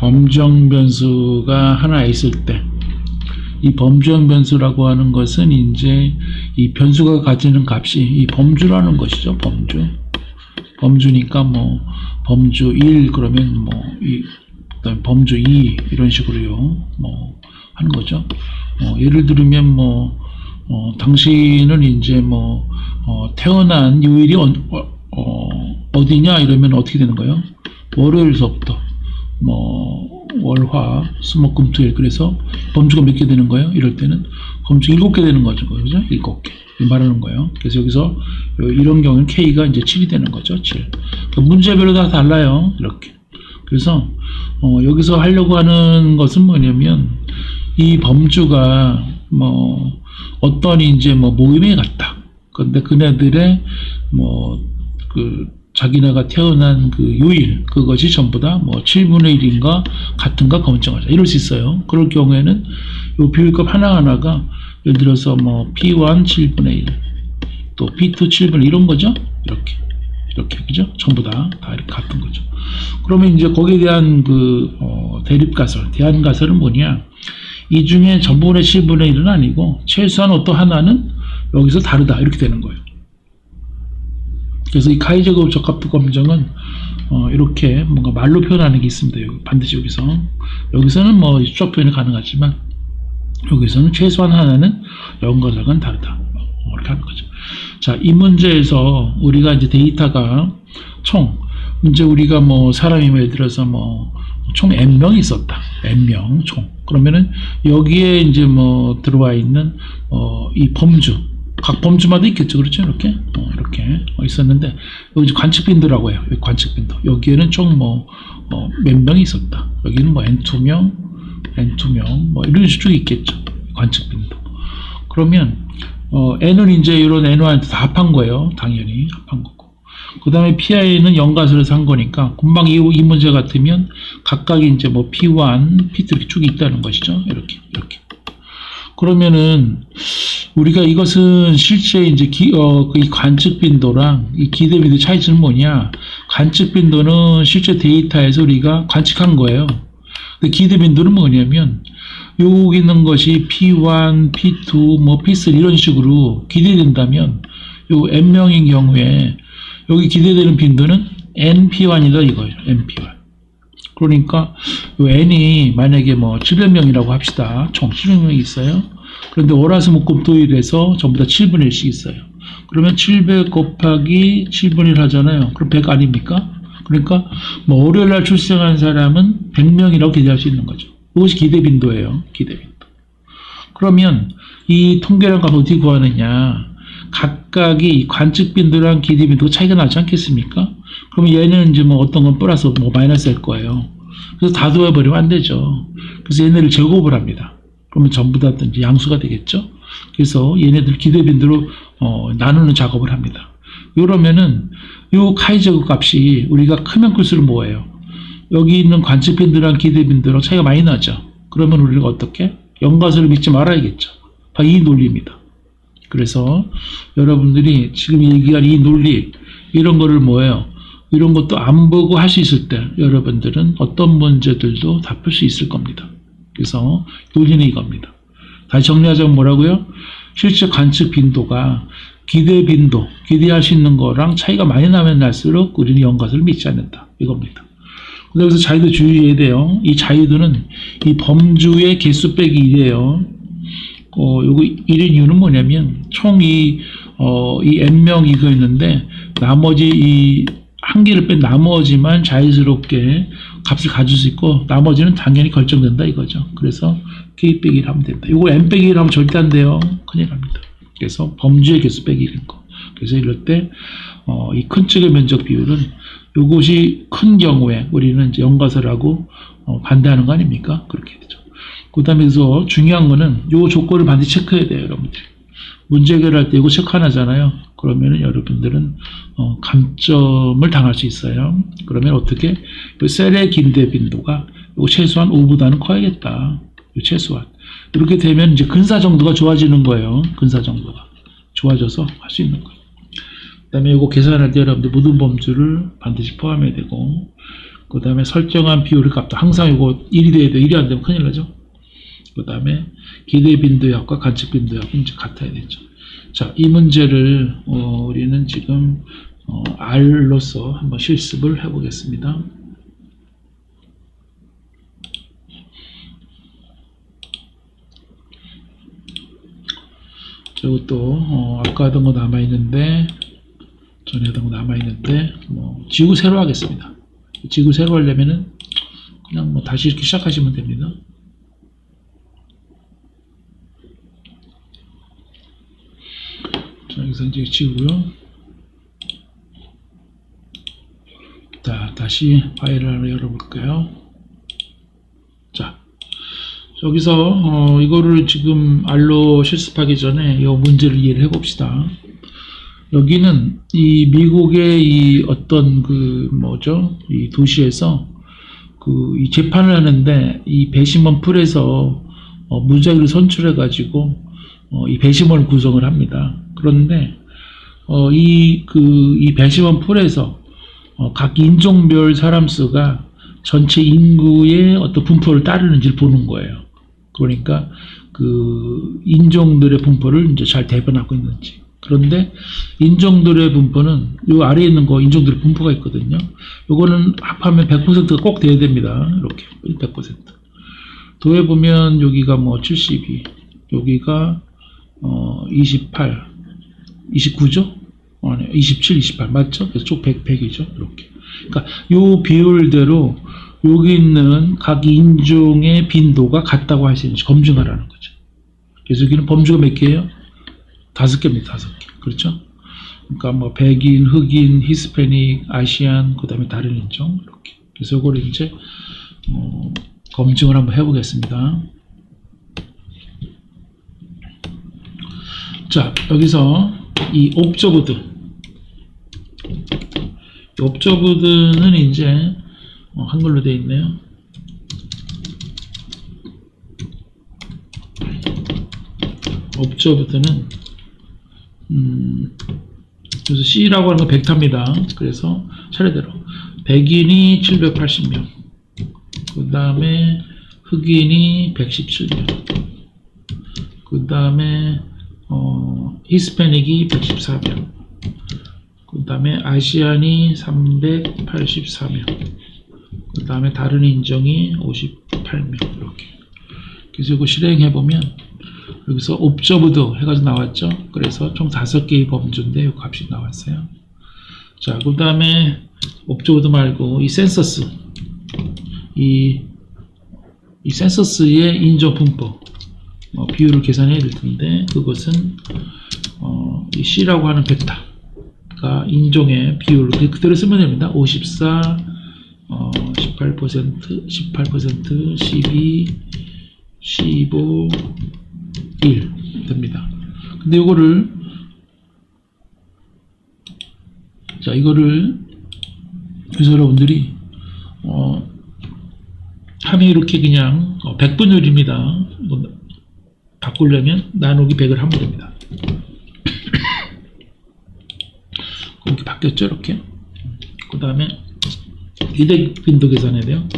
범주형 변수가 하나 있을 때, 이 범주형 변수라고 하는 것은 이제 이 변수가 가지는 값이 이 범주라는 것이죠. 범주니까 뭐 범주 1 그러면 뭐 그다음에 범주 2 이런 식으로요. 뭐 하는 거죠. 예를 들면 당신은 이제 태어난 요일이 어디냐 이러면 어떻게 되는 거예요? 월요일서부터 월화 수목금토일, 그래서 범주가 몇 개 되는 거예요? 이럴 때는 범주 7개 되는 거죠. 그죠? 7개 말하는 거예요. 그래서 여기서 이런 경우는 K가 이제 7이 되는 거죠. 7. 문제별로 다 달라요. 이렇게. 그래서 여기서 하려고 하는 것은 뭐냐면 이 범주가 어떤 이제 모임에 갔다. 근데 그네들의 자기네가 태어난 그 요일, 그것이 전부 다 7분의 1인가 같은가 검증하자. 이럴 수 있어요. 그럴 경우에는 요 비율값 하나하나가 예를 들어서 P1 7분의 1, 또 P2 7분의 1 이런 거죠. 이렇게 그죠? 전부 다 이렇게 같은 거죠. 그러면 이제 거기에 대한 대립가설, 대안가설은 뭐냐? 이 중에 전부분의 7분의 1은 아니고 최소한 어떤 하나는 여기서 다르다. 이렇게 되는 거예요. 그래서 이 카이저급 적합도 검증은 이렇게 뭔가 말로 표현하는 게 있습니다. 반드시 여기서는 수적 표현이 가능하지만 여기서는 최소한 하나는 연관사건 다르다. 이렇게 하는 거죠. 자, 이 문제에서 우리가 이제 데이터가 이제 우리가 사람이 예를 들어서 총 n명이 있었다. n명 총. 그러면은 여기에 이제 들어와 있는 이 범주, 각 범주마다 있겠죠. 그렇죠? 이렇게 있었는데 여기 이제 관측빈도라고 해요. 여기 관측빈도. 여기에는 총 몇 명이 있었다. 여기는 n2명 이런 식으로 있겠죠. 관측빈도. 그러면 n은 이제 이런 n1한테 다 합한 거예요. 당연히 합한 거고. 그 다음에 PI는 연가설을 산 거니까 금방 이 문제 같으면 각각 이제 P1, P2 이렇게 축이 있다는 것이죠. 이렇게. 그러면은 우리가 이것은 실제 이제 이 관측 빈도랑 이 기대 빈도 차이점은 뭐냐? 관측 빈도는 실제 데이터에서 우리가 관측한 거예요. 근데 기대 빈도는 뭐냐면 여기 있는 것이 P1, P2, P3 이런 식으로 기대된다면 요 n명인 경우에 여기 기대되는 빈도는 np1이다 이거예요. np1. 그러니까 요 n이 만약에 700명이라고 합시다. 총 700명이 있어요. 그런데 월화수목금토일에서 전부 다 7분의 1씩 있어요. 그러면 700 곱하기 7분의 1 하잖아요. 그럼 100 아닙니까? 그러니까 월요일날 출생한 사람은 100명이라고 기대할 수 있는 거죠. 이것이 기대빈도예요. 기대빈도. 그러면 이 통계량 값을 어떻게 구하느냐? 각각이 관측빈도랑 기대빈도가 차이가 나지 않겠습니까? 그러면 얘는 이제 어떤 건 플러스 마이너스일 거예요. 그래서 다 더해버리면 안 되죠. 그래서 얘네를 제곱을 합니다. 그러면 전부 다 이제 양수가 되겠죠. 그래서 얘네들 기대빈도로 나누는 작업을 합니다. 이러면은 요 카이저그 값이 우리가 크면 클수록 뭐예요? 여기 있는 관측빈도랑 기대빈도랑 차이가 많이 나죠. 그러면 우리가 어떻게? 연가설을 믿지 말아야겠죠. 바로 이 논리입니다. 그래서 여러분들이 지금 얘기한 이 논리, 이런 거를 이런 것도 안 보고 할 수 있을 때 여러분들은 어떤 문제들도 다 풀 수 있을 겁니다. 그래서 논리는 이겁니다. 다시 정리하자면 뭐라고요? 실제 관측 빈도가 기대 빈도, 기대할 수 있는 거랑 차이가 많이 나면 날수록 우리는 연가설을 믿지 않는다. 이겁니다. 그래서 자유도 주의해야 돼요. 이 자유도는 이 범주의 개수 빼기 1이에요. 요거 1인 이유는 뭐냐면 총 이 n명 이거 있는데 나머지 이 한 개를 뺀 나머지만 자유스럽게 값을 가질 수 있고 나머지는 당연히 결정된다 이거죠. 그래서 k 빼기 1 하면 된다. 이거 n 빼기 1 하면 절대 안 돼요. 큰일 납니다. 그래서 범주의 개수 빼기 1인 거. 그래서 이럴 때 이 큰 측의 면적 비율은 이것이 큰 경우에 우리는 이제 연가설하고 반대하는 거 아닙니까? 그렇게 되죠. 그 다음에 서 중요한 거는 이 조건을 반드시 체크해야 돼요, 여러분들이. 문제 해결할 때 이거 체크 하나잖아요. 그러면은 여러분들은 감점을 당할 수 있어요. 그러면 어떻게? 셀의 기대 빈도가 이거 최소한 5보다는 커야겠다. 최소한. 이렇게 되면 이제 근사 정도가 좋아지는 거예요. 근사 정도가 좋아져서 할 수 있는 거예요. 그 다음에 이거 계산할 때 여러분들 모든 범주를 반드시 포함해야 되고, 그 다음에 설정한 비율 값도 항상 이거 1이 돼야 돼. 1이 안 되면 큰일 나죠. 그 다음에 기대 빈도약과 관측 빈도약은 이제 같아야 되죠. 자, 이 문제를 우리는 지금 R로서 한번 실습을 해보겠습니다. 이것도 아까 하던 거 남아있는데, 전에 하던 거 남아있는데, 지구 세로 하겠습니다. 지구 세로 하려면은 그냥 다시 이렇게 시작하시면 됩니다. 자, 여기서 이제 지우고요. 자, 다시 파일을 하나 열어볼까요? 자, 여기서 이거를 지금 R로 실습하기 전에 이 문제를 이해를 해봅시다. 여기는 이 미국의 이 어떤 이 도시에서 이 재판을 하는데 이 배심원 풀에서 무작위를 선출해 가지고 이 배심원을 구성을 합니다. 그런데 이 배심원 풀에서 각 인종별 사람 수가 전체 인구의 어떤 분포를 따르는지를 보는 거예요. 그러니까 인종들의 분포를 이제 잘 대변하고 있는지. 그런데 인종들의 분포는 요 아래에 있는 거 인종들의 분포가 있거든요. 요거는 합하면 100%가 꼭 돼야 됩니다. 이렇게 100%. 도에 보면 여기가 72, 여기가 28, 29죠? 아니, 27, 28 맞죠? 그래서 쭉 100이죠. 이렇게. 그러니까 요 비율대로 여기 있는 각 인종의 빈도가 같다고 할 수 있는지 검증하라는 거죠. 그래서 여기는 범주가 몇 개예요? 5개입니다. 5개. 그렇죠? 그러니까 백인, 흑인, 히스패닉, 아시안, 그 다음에 다른 인종 이렇게. 그래서 이거를 이제 검증을 한번 해보겠습니다. 자, 여기서 이 옵저브드는 이제 한글로 되어 있네요. 옵저브드는 그래서 C라고 하는 건 벡터입니다. 그래서 차례대로 백인이 780명, 그 다음에 흑인이 117명, 그 다음에 히스패닉이 114명, 그 다음에 아시안이 384명, 그 다음에 다른 인종이 58명 이렇게. 그래서 이거 실행해보면 여기서 옵저브드 해가지고 나왔죠. 그래서 총 5개의 범주인데 이 값이 나왔어요. 자, 그 다음에 옵저브드 말고 이 센서스, 이 센서스의 인종 분포 비율을 계산해야 될 텐데, 그것은 이 C라고 하는 벡터가 인종의 비율을 그대로 쓰면 됩니다. 54, 18%, 18%, 12, 15, 1 됩니다. 근데 이거를 그래서 여러분들이 하면 이렇게 그냥 100분율입니다. 바꾸려면 나누기 100을 하면 됩니다. 이렇게 바뀌었죠, 이렇게. 그 다음에 기대 빈도 계산해야 돼요.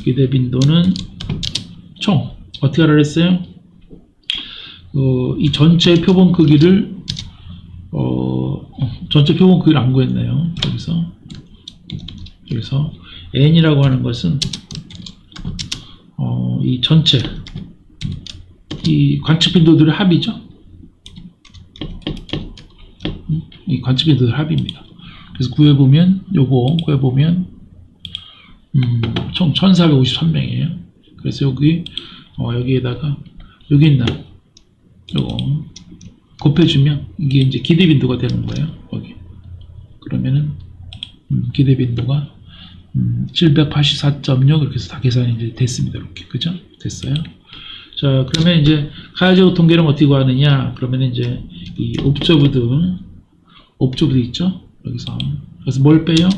기대 빈도는 총 어떻게 하라 그랬어요? 이 전체 표본 크기를 전체 표본 크기를 안 구했네요. 그래서 n이라고 하는 것은 이 전체 이 관측 빈도들의 합이죠. 이 관측 빈도들 합입니다. 그래서 구해보면 총 1453명이에요. 그래서 여기에다가 여기 있나 요거 곱해주면 이게 이제 기대 빈도가 되는 거예요. 여기 그러면은 기대 빈도가 784.6 이렇게 해서 다 계산이 이제 됐습니다. 이렇게 그죠? 됐어요. 자, 그러면 이제 가야제곱 통계는 어떻게 구하느냐? 그러면 이제 이 옵저브드 있죠? 여기서 그래서 뭘 빼요?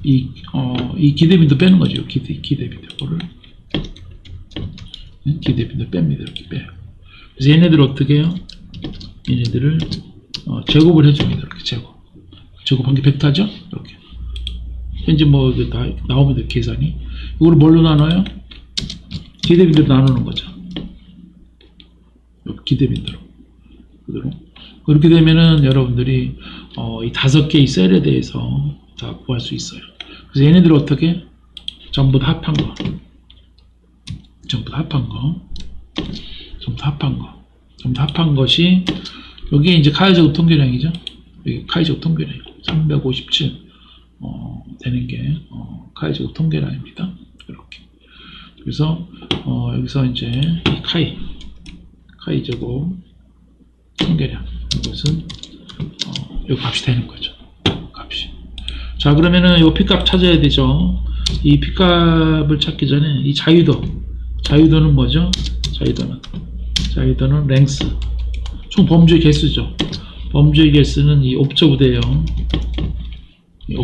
이 기대 빈도 빼는 거죠. 기대 빈도를 기대 빈도 뺍니다. 이렇게 빼요. 그래서 얘네들 어떻게 해요? 얘네들을 제곱을 해줍니다. 이렇게 제곱한 게 벡터죠? 이렇게 현재 뭐 이게 다 나옵니다. 계산이. 이걸 뭘로 나눠요? 기대빈도로 나누는 거죠. 기대빈도로. 그대로. 그렇게 되면은 여러분들이 이 5개의 셀에 대해서 다 구할 수 있어요. 그래서 얘네들 어떻게? 전부 다 합한 거. 전부 다 합한 거. 전부 다 합한 거. 전부 다 합한 것이 여기에 이제 카이제곱 통계량이죠. 여기 카이제곱 통계량 357 되는 게 카이제곱 통계량입니다. 이렇게. 그래서 여기서 이제 이 카이제곱 통계량 이것은 이 값이 되는 거죠. 값이. 자, 그러면은 이 P값 찾아야 되죠. 이 P값을 찾기 전에 이 자유도는 뭐죠? 자유도는 랭스. 총 범주의 개수죠. 범주의 개수는 이 옵저브드예요. 이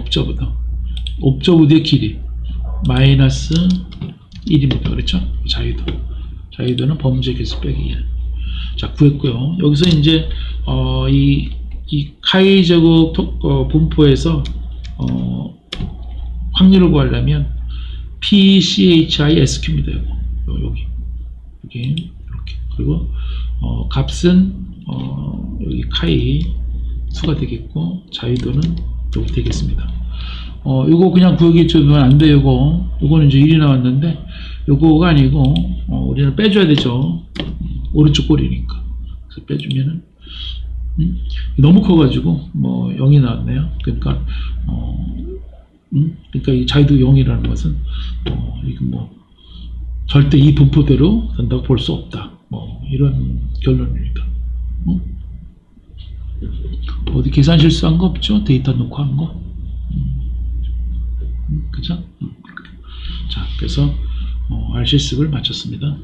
옵저브드의 길이 마이너스 1입니다. 그렇죠? 자유도는 범주의 개수 빼기 1. 자, 구했고요. 여기서 이제 이 카이제곱 분포에서 확률을 구하려면 PCHI-SQ입니다. 여기 이렇게. 그리고 값은 여기 카이 수가 되겠고 자유도는 여기 되겠습니다. 이거 그냥 구하기 주면 안 돼요. 이거는 이제 1이 나왔는데 요거가 아니고 우리는 빼줘야 되죠. 오른쪽 꼴이니까. 그래서 빼주면은 너무 커가지고 뭐 0이 나왔네요. 그러니까 그러니까 이 자유도 0이라는 것은 이거 뭐 절대 이 분포대로 된다고 볼 수 없다. 뭐 이런 결론입니다. 어디 계산 실수한 거 없죠? 데이터 넣고 한 거. 그죠? 자, 그래서 R 실습을 마쳤습니다.